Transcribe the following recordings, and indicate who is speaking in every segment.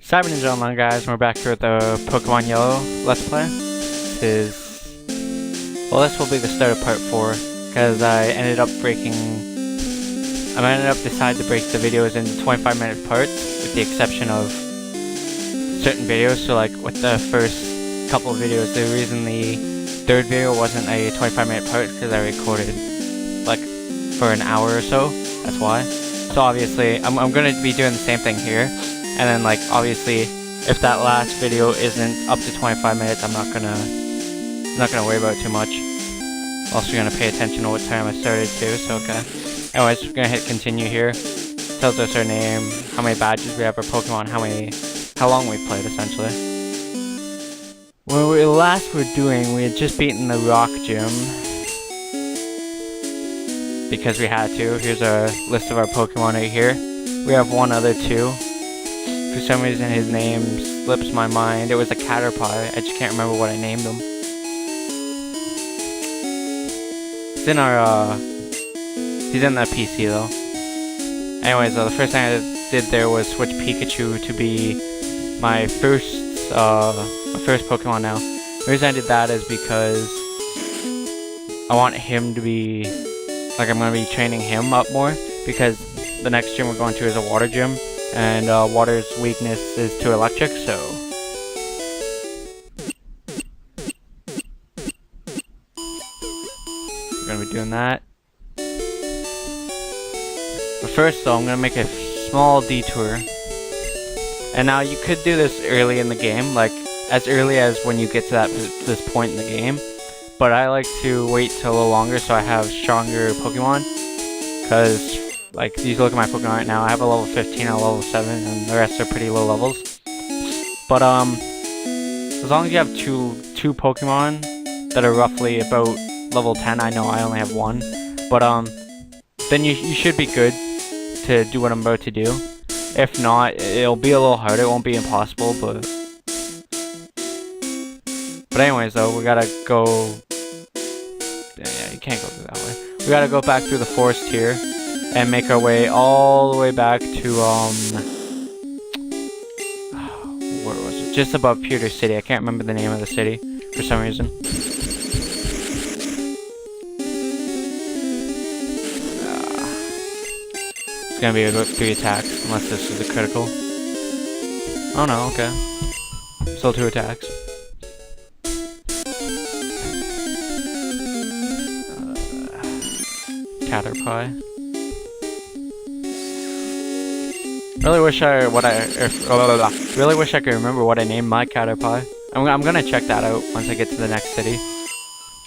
Speaker 1: Cyber Ninja Online, guys, and we're back here with the Pokemon Yellow Let's Play. This will be the start of part 4, because I ended up deciding to break the videos into 25-minute parts, with the exception of certain videos. So like with the first couple of videos, the reason the third video wasn't a 25-minute part is because I recorded like for an hour or so, that's why. So obviously, I'm going to be doing the same thing here. And then, like, obviously, if that last video isn't up to 25 minutes, I'm not gonna worry about it too much. Also, gonna pay attention to what time I started too. So okay. Anyways, we're gonna hit continue here. Tells us our name, how many badges we have, our Pokemon, how long we played essentially. When we last were doing, we had just beaten the Rock Gym because we had to. Here's our list of our Pokemon right here. We have one other too. For some reason his name slips my mind. It was a Caterpie. I just can't remember what I named him. He's in our he's in the PC though. Anyways, the first thing I did there was switch Pikachu to be my first Pokemon now. The reason I did that is because I want him to be, like, I'm going to be training him up more, because the next gym we're going to is a water gym. And water's weakness is to electric, so we're gonna be doing that. But first though, I'm gonna make a small detour. And now you could do this early in the game, like as early as when you get to this point in the game. But I like to wait till a little longer so I have stronger Pokemon, because like, you look at my Pokemon right now, I have a level 15, a level 7, and the rest are pretty low levels. But, as long as you have two Pokemon that are roughly about level 10, I know I only have one, but, then you should be good to do what I'm about to do. If not, it'll be a little harder, it won't be impossible, but anyways, though, we gotta go, yeah, you can't go through that way. We gotta go back through the forest here, and make our way all the way back to, where was it? Just above Pewter City. I can't remember the name of the city for some reason. It's gonna be about 3 attacks, unless this is a critical. Oh no, okay. Still 2 attacks. Caterpie. Really wish I could remember what I named my Caterpie. I'm gonna check that out once I get to the next city.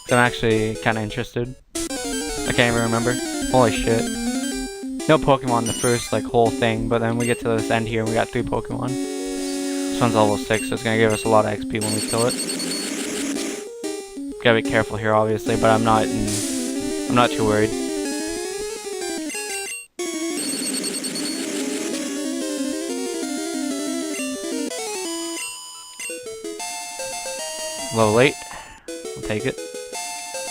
Speaker 1: So I'm actually kind of interested. I can't even remember. Holy shit! No Pokemon the first like whole thing, but then we get to this end here and we got 3 Pokemon. This one's level 6, so it's gonna give us a lot of XP when we kill it. Gotta be careful here, obviously, but I'm not too worried. Level 8, I'll take it.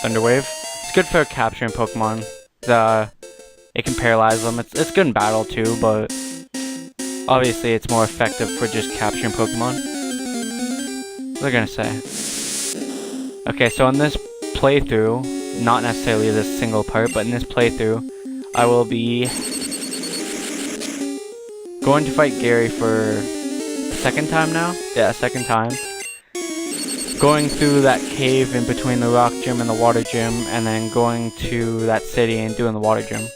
Speaker 1: Thunder Wave. It's good for capturing Pokemon. It can paralyze them. It's good in battle too, but obviously it's more effective for just capturing Pokemon. What was I gonna say? Okay, so in this playthrough, not necessarily this single part, but in this playthrough, I will be going to fight Gary for a second time now. Yeah, a second time. Going through that cave in between the Rock Gym and the Water Gym, and then going to that city and doing the Water Gym.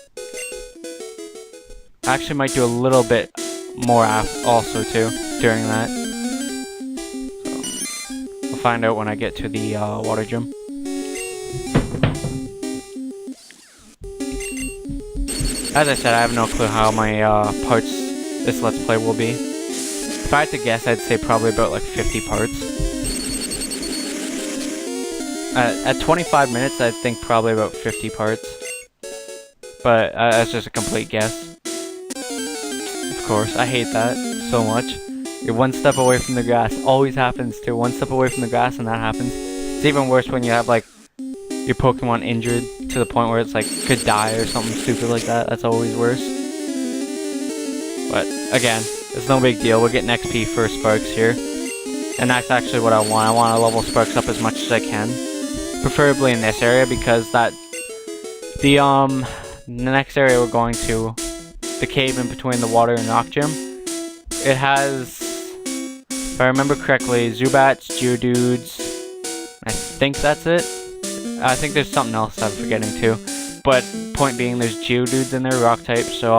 Speaker 1: I actually might do a little bit more also too during that. So we'll find out when I get to the Water Gym. As I said, I have no clue how my parts this Let's Play will be. If I had to guess, I'd say probably about like 50 parts. At 25 minutes, I think probably about 50 parts. But that's just a complete guess. Of course, I hate that so much. You're one step away from the grass. Always happens too. One step away from the grass and that happens. It's even worse when you have like your Pokemon injured to the point where it's like could die or something stupid like that. That's always worse. But again, It's no big deal. We're getting XP for Sparks here. And that's actually what I want. I want to level Sparks up as much as I can. Preferably in this area because the next area we're going to, the cave in between the water and rock gym, it has, if I remember correctly, Zubats, Geodudes, I think that's it. I think there's something else I'm forgetting too. But point being, there's Geodudes in there, rock type, so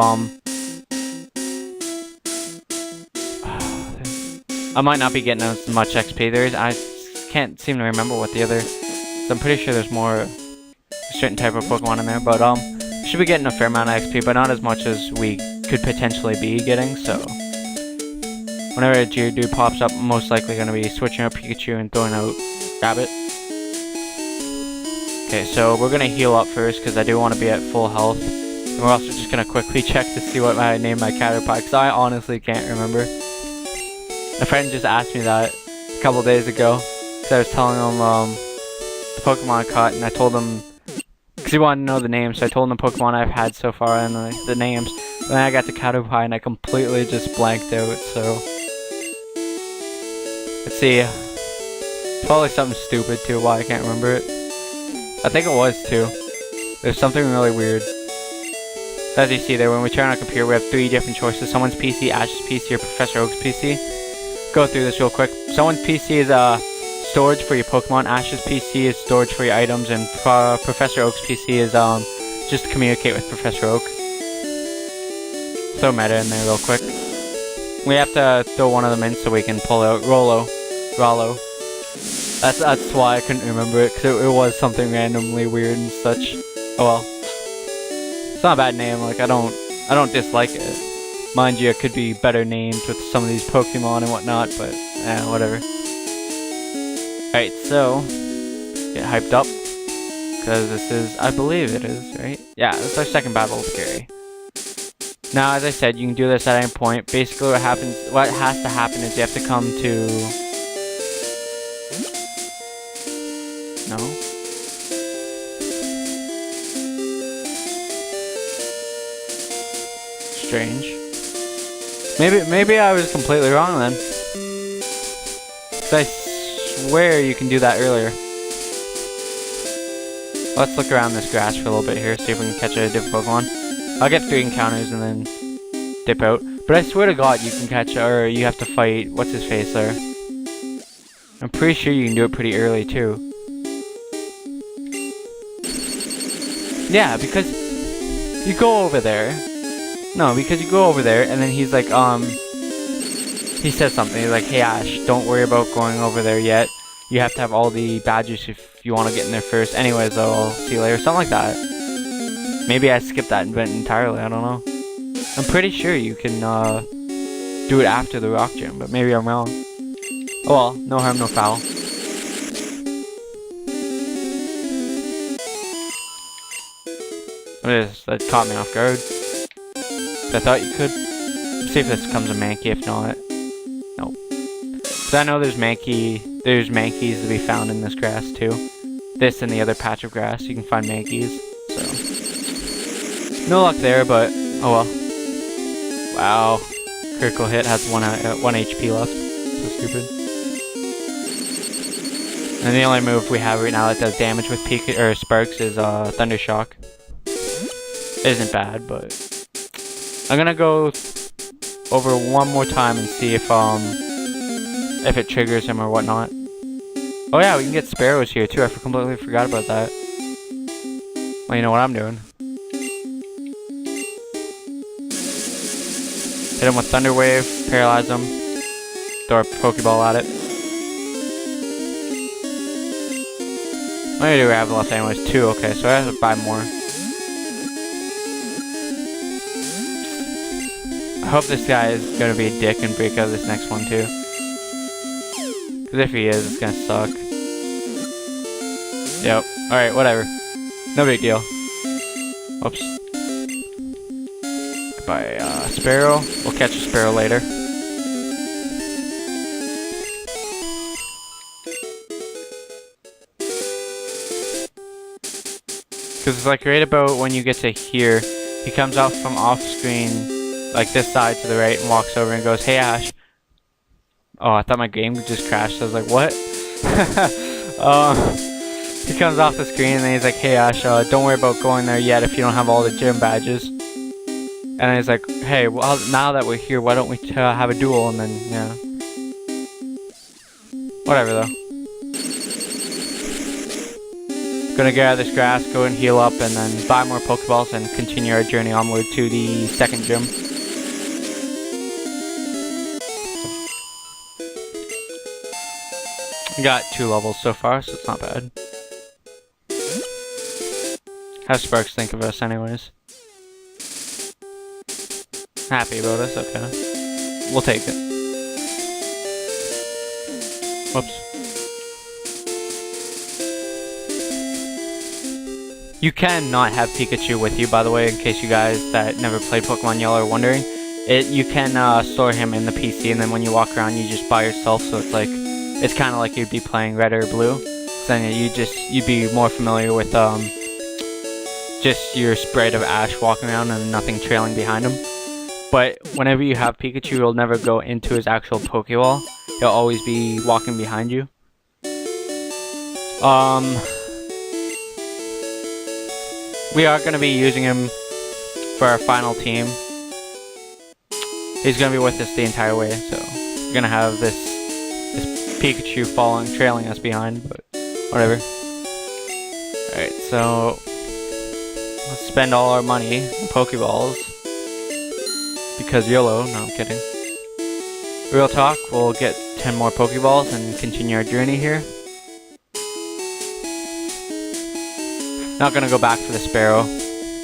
Speaker 1: I might not be getting as much XP. I can't seem to remember what the other, I'm pretty sure there's more a certain type of Pokemon in there, but should be getting a fair amount of XP, but not as much as we could potentially be getting, so whenever a Geodude pops up, I'm most likely going to be switching out Pikachu and throwing out Rabbit. Okay, so we're going to heal up first, because I do want to be at full health. And we're also just going to quickly check to see what I named my Caterpie, because I honestly can't remember. A friend just asked me that a couple days ago, because I was telling him the Pokemon I caught, and I told him, because he wanted to know the names, so I told him the Pokemon I've had so far and the names. And then I got to Caterpie and I completely just blanked out, so let's see. Probably something stupid too, why I can't remember it. I think it was too. There's something really weird. So as you see there, when we turn on our computer, we have 3 different choices. Someone's PC, Ash's PC, or Professor Oak's PC. Go through this real quick. Someone's PC is storage for your Pokemon. Ash's PC is storage for your items, and Professor Oak's PC is just to communicate with Professor Oak. Throw meta in there real quick. We have to throw one of them in so we can pull out Rollo. That's why I couldn't remember it, because it was something randomly weird and such. Oh well. It's not a bad name, like I don't dislike it. Mind you, it could be better named with some of these Pokemon and whatnot, but whatever. Alright, so get hyped up. Because this is, I believe it is, right? Yeah, this is our second battle with Gary. Now, as I said, you can do this at any point. Basically, what has to happen is you have to come to... No? Strange. Maybe I was completely wrong then. 'Cause I swear you can do that earlier. Let's look around this grass for a little bit here, see if we can catch a different Pokemon. I'll get 3 encounters and then dip out. But I swear to God, you can catch, or you have to fight, what's his face there? I'm pretty sure you can do it pretty early too. Yeah, because you go over there. No, because you go over there and then he's like, he says something. He's like, hey Ash, don't worry about going over there yet. You have to have all the badges if you want to get in there first. Anyways, I'll see you later. Something like that. Maybe I skipped that event entirely. I don't know. I'm pretty sure you can do it after the rock gym, but maybe I'm wrong. Oh well, no harm, no foul. What is that? Caught me off guard. I thought you could. Let's see if this becomes a Mankey. If not, nope. So I know there's Mankeys to be found in this grass too. This and the other patch of grass, you can find Mankeys. So no luck there, but oh well. Wow, critical hit has 1 HP left. So stupid. And the only move we have right now that does damage with Sparks is Thunder Shock. Isn't bad, but I'm gonna go over one more time and see if it triggers him or whatnot. Oh yeah, we can get Sparrows here too. I completely forgot about that. Well, you know what I'm doing. Hit him with Thunder Wave, paralyze him, throw a Pokeball at it. How many do we have left anyways? 2, okay, so I have to buy more. I hope this guy is gonna be a dick and break out this next one too. Because if he is, it's gonna suck. Yep. Alright, whatever. No big deal. Whoops. Goodbye, Sparrow. We'll catch a Sparrow later. Because it's like right about when you get to here, he comes out from off screen. like this side to the right, and walks over and goes, "Hey Ash." Oh, I thought my game just crashed. I was like, "What?" He comes off the screen and then he's like, "Hey Ash, don't worry about going there yet if you don't have all the gym badges." And then he's like, "Hey, well, now that we're here, why don't we have a duel?" And then, yeah. Whatever, though. Gonna get out of this grass, go and heal up, and then buy more Pokeballs and continue our journey onward to the second gym. We got 2 levels so far, so it's not bad. How Sparks think of us anyways? Happy about us, okay. We'll take it. Whoops. You can not have Pikachu with you, by the way, in case you guys that never played Pokemon Yellow are wondering. You can store him in the PC, and then when you walk around, you just by yourself, so it's like, it's kind of like you'd be playing Red or Blue. So then you'd be more familiar with just your spread of Ash walking around and nothing trailing behind him. But whenever you have Pikachu, he'll never go into his actual Pokewall. He'll always be walking behind you. We are going to be using him for our final team. He's going to be with us the entire way, so we're going to have this Pikachu trailing us behind, but whatever. Alright, so let's spend all our money on Pokeballs. Because YOLO, no, I'm kidding. Real talk, we'll get 10 more Pokeballs and continue our journey here. Not gonna go back for the Sparrow.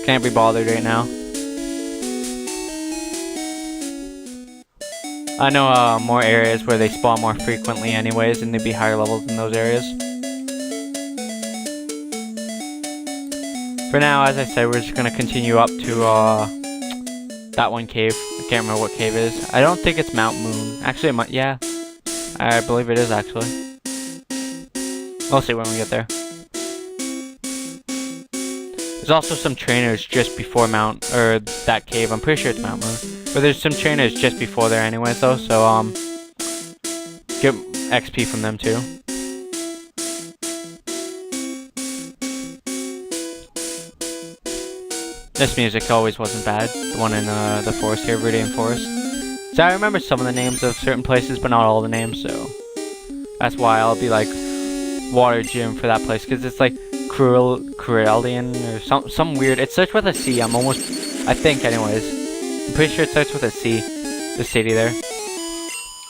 Speaker 1: Can't be bothered right now. I know more areas where they spawn more frequently anyways, and they'd be higher levels in those areas. For now, as I said, we're just gonna continue up to that one cave. I can't remember what cave it is. I don't think it's Mount Moon. Actually, it might, yeah. I believe it is actually. We'll see when we get there. There's also some trainers just before that cave. I'm pretty sure it's Mount Moon. But there's some trainers just before there anyways though, so get XP from them too. This music always wasn't bad. The one in the forest here, Viridian Forest. So I remember some of the names of certain places, but not all the names, so that's why I'll be like Water Gym for that place, because it's like Corellian or some weird. It starts with a C. I think anyways. I'm pretty sure it starts with a C. The city there.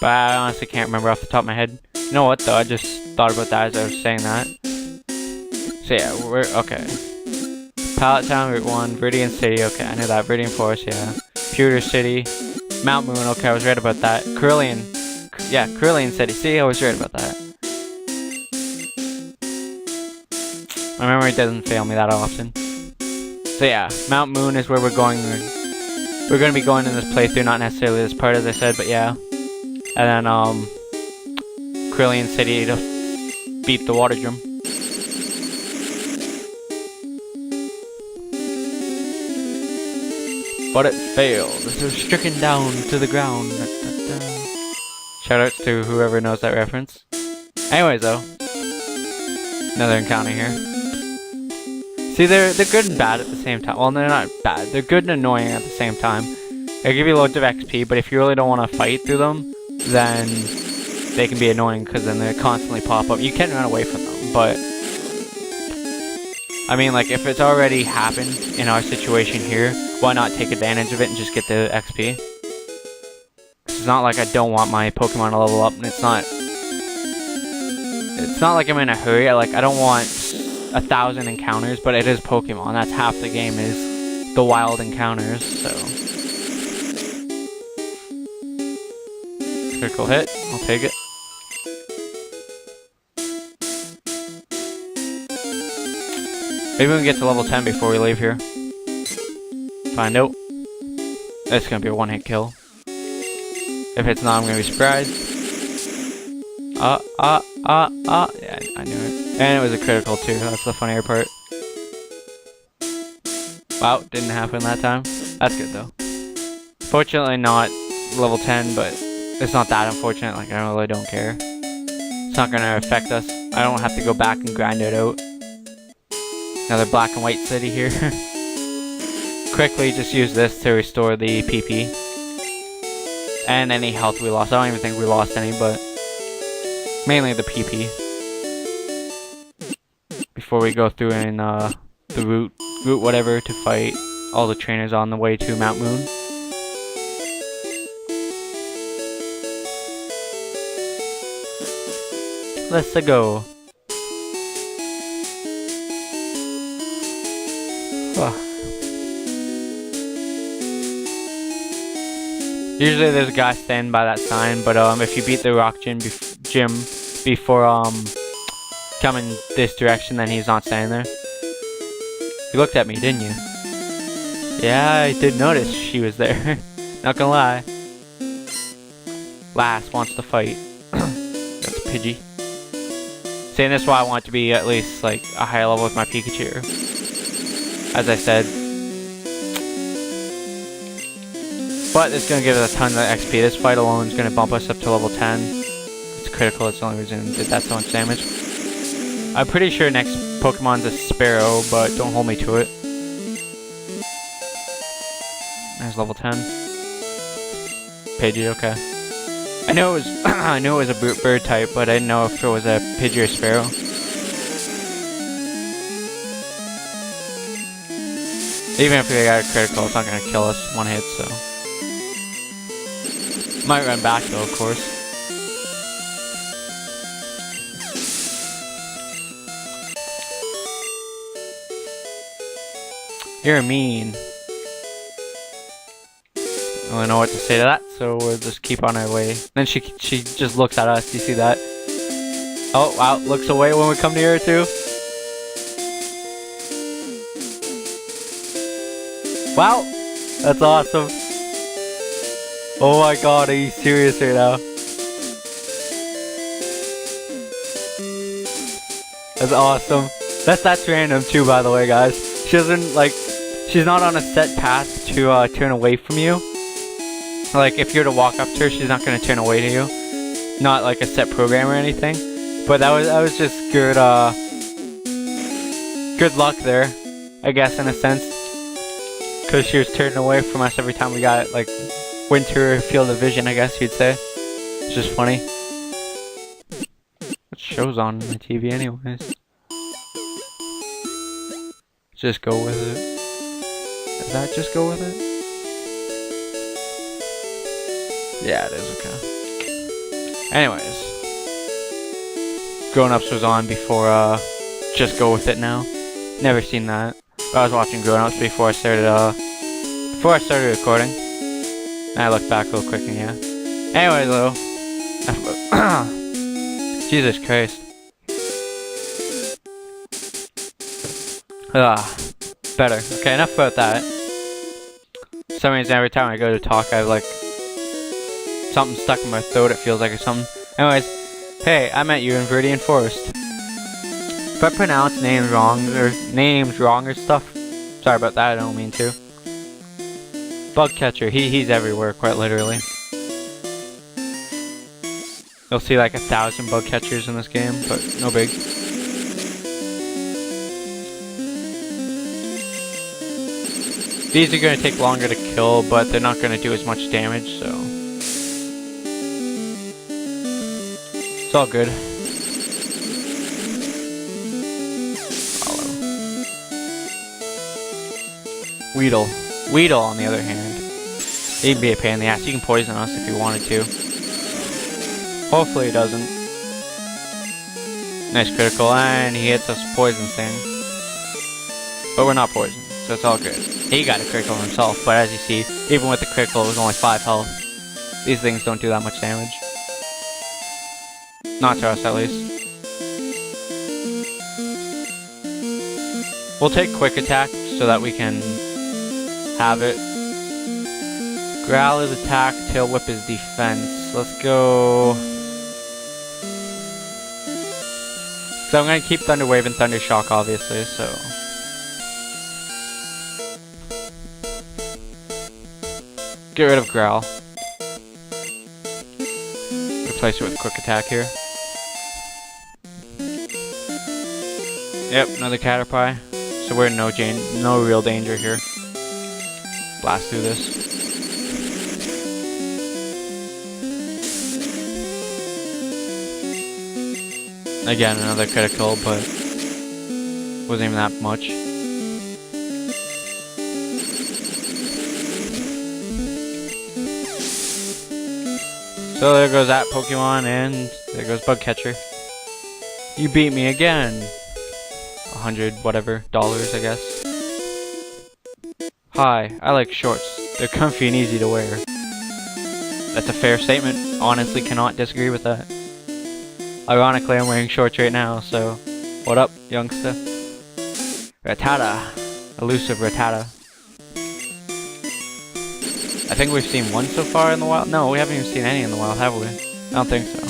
Speaker 1: But I honestly can't remember off the top of my head. You know what though? I just thought about that as I was saying that. So yeah, we're okay. Pallet Town, Route 1, Viridian City, okay, I knew that. Viridian Forest, yeah. Pewter City, Mount Moon, okay, I was right about that. Corellian City, see, I was right about that. My memory doesn't fail me that often. So yeah, Mount Moon is where we're going. We're going to be going in this playthrough, not necessarily this part as I said, but yeah. And then, Corellian City to beat the Water Gym. But it failed. It was stricken down to the ground. Shoutouts to whoever knows that reference. Anyways, though, another encounter here. See, they're good and bad at the same time. Well, they're not bad. They're good and annoying at the same time. They give you loads of XP, but if you really don't want to fight through them, then they can be annoying because then they constantly pop up. You can run away from them, but I mean, like, if it's already happened in our situation here, why not take advantage of it and just get the XP? It's not like I don't want my Pokemon to level up, and it's not like I'm in a hurry. I don't want 1,000 encounters, but it is Pokemon. That's half the game is the wild encounters, so. Critical hit, I'll take it. Maybe we can get to level 10 before we leave here. Find out. It's gonna be a one-hit kill. If it's not, I'm gonna be surprised. Yeah, I knew it. And it was a critical too, that's the funnier part. Wow, didn't happen that time. That's good though. Fortunately not level 10, but it's not that unfortunate, like I really don't care. It's not gonna affect us. I don't have to go back and grind it out. Another black and white city here. Quickly just use this to restore the PP. And any health we lost. I don't even think we lost any, but mainly the PP. Before we go through in the route whatever to fight all the trainers on the way to Mount Moon. Let's go. Usually there's a guy standing by that sign, but if you beat the rock gym before coming this direction, then he's not standing there. You looked at me, didn't you? Yeah, I did notice she was there. Not gonna lie. Lass wants to fight. That's a Pidgey. Saying this, why I want to be at least like a higher level with my Pikachu. As I said. But it's gonna give us a ton of XP. This fight alone is gonna bump us up to level 10. It's critical, it's the only reason it did that so much damage. I'm pretty sure next Pokemon's a Sparrow, but don't hold me to it. There's level 10. Pidgey, okay. I knew it was I knew it was a bird type, but I didn't know if it was a Pidgey or Sparrow. Even if we got a critical, it's not gonna kill us one hit, so. Might run back though, of course. You're mean. I don't know what to say to that, so we'll just keep on our way. Then she just looks at us. Do you see that? Oh wow, looks away when we come near her too. Wow, that's awesome. Oh my god, are you serious right now? That's awesome. That's random too, by the way, guys. She doesn't like. She's not on a set path to turn away from you. Like, if you were to walk up to her, she's not going to turn away to you. Not like a set program or anything. But that was just good, good luck there, I guess, in a sense. Because she was turning away from us every time we got, like, winter field of vision, I guess you'd say. It's just funny. What show's on the TV anyways? Just go with it. Does that just go with it? Yeah, it is, okay. Anyways. Grown Ups was on before, Just Go With It Now. Never seen that. But I was watching Grown Ups before I started recording. And I looked back real quick and yeah. Anyways, though. Jesus Christ. Better. Okay, enough about that. For some reason, every time I go to talk, I have like something stuck in my throat, it feels like, or something. Anyways, hey, I met you in Viridian Forest. If I pronounce names wrong or stuff, sorry about that, I don't mean to. Bugcatcher, he's everywhere, quite literally. You'll see like 1,000 Bugcatchers in this game, but no big. These are going to take longer to kill, but they're not going to do as much damage, so. It's all good. Follow. Weedle. Weedle, on the other hand. He'd be a pain in the ass. He can poison us if he wanted to. Hopefully he doesn't. Nice critical, and he hits us with poison thing. But we're not poisoned, so it's all good. He got a critical himself, but as you see, even with the critical, it was only 5 health. These things don't do that much damage. Not to us, at least. We'll take quick attack so that we can have it. Growl is attack, tail whip is defense. Let's go. So I'm gonna keep Thunder Wave and Thunder Shock, obviously, so. get rid of Growl. Replace it with Quick Attack here. Yep, another Caterpie. So we're in no real danger here. Blast through this. Again, another critical, but wasn't even that much. So there goes that Pokemon, and there goes Bug Catcher. You beat me again. $100 whatever dollars, I guess. Hi, I like shorts. They're comfy and easy to wear. That's a fair statement. Honestly, cannot disagree with that. Ironically, I'm wearing shorts right now, so what up, youngster? Rattata. Elusive Rattata. I think we've seen one so far in the wild. No, we haven't even seen any in the wild, have we? I don't think so.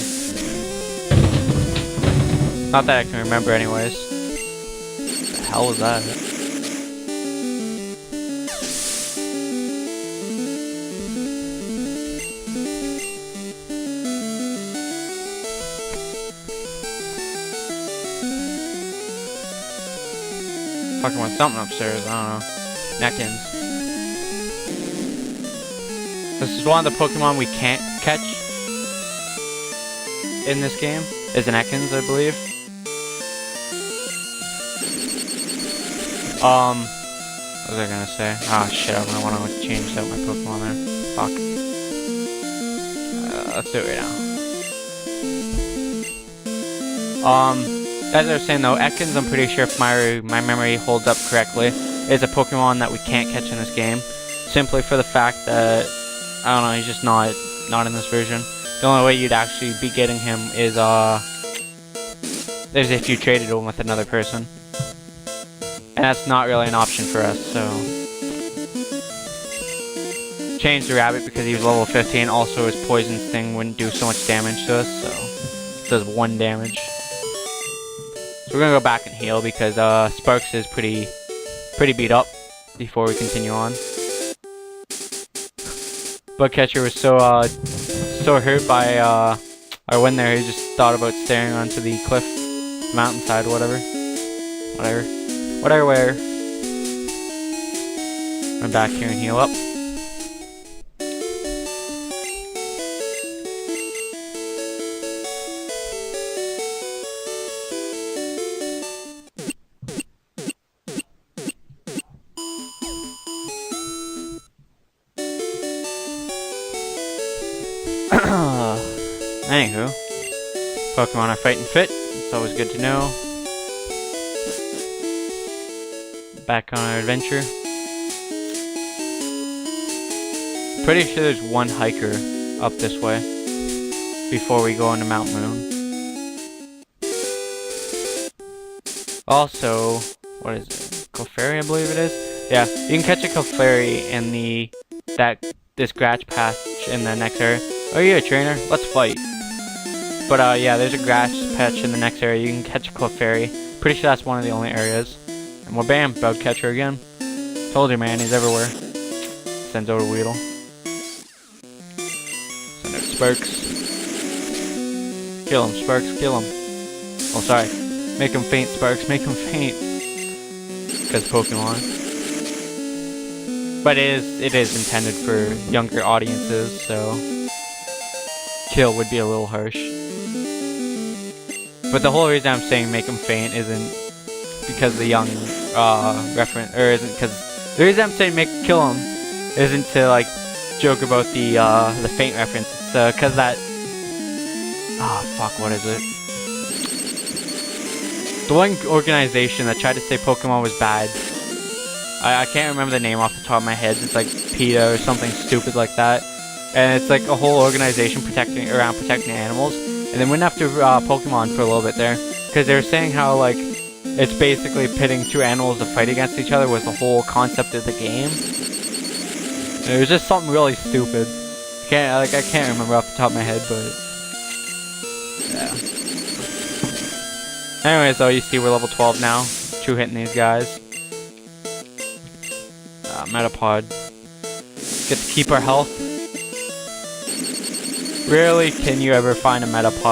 Speaker 1: Not that I can remember anyways. What the hell was that? Fucking with something upstairs, I don't know. Neckins. This is one of the Pokemon we can't catch in this game. Is an Ekans, I believe. What was I gonna say? Ah, shit, I'm gonna wanna change out my Pokemon there. Fuck. Let's do it right now. As I was saying though, Ekans, I'm pretty sure if my memory holds up correctly, is a Pokemon that we can't catch in this game. Simply for the fact that, I don't know, he's just not in this version. The only way you'd actually be getting him is if you traded him with another person. And that's not really an option for us, so. Changed the rabbit because he was level 15, also his poison sting wouldn't do so much damage to us, so it does 1 damage. So we're gonna go back and heal because Sparks is pretty beat up before we continue on. Bugcatcher was so hurt by our win there, he just thought about staring onto the cliff, mountainside, whatever. Run back here and heal up. Anywho, Pokemon are fighting fit. It's always good to know. Back on our adventure. Pretty sure there's one hiker up this way before we go into Mount Moon. Also, what is it? Clefairy, I believe it is. Yeah, you can catch a Clefairy in this Scratch Patch in the next area. Oh, you're a trainer? Let's fight. But yeah, there's a grass patch in the next area. You can catch a Clefairy. Pretty sure that's one of the only areas. And well, bam, Bugcatcher again. Told you, man, he's everywhere. Sends out a Weedle. Send out Sparks. Kill him, Sparks, kill him. Oh, sorry. Make him faint, Sparks, make him faint. Because Pokemon. But it is intended for younger audiences, so kill would be a little harsh. But the whole reason I'm saying make him faint isn't because the young reference, or isn't because the reason I'm saying kill him isn't to like joke about the faint reference. It's because that fuck, what is it? The one organization that tried to say Pokemon was bad. I can't remember the name off the top of my head. It's like PETA or something stupid like that. And it's like a whole organization protecting animals. And then went after Pokemon for a little bit there. Because they were saying how like it's basically pitting two animals to fight against each other was the whole concept of the game. And it was just something really stupid. I can't remember off the top of my head, but yeah. Anyways, though, you see we're level 12 now. 2 hitting these guys. Metapod. get to keep our health. Rarely can you ever find a Metapod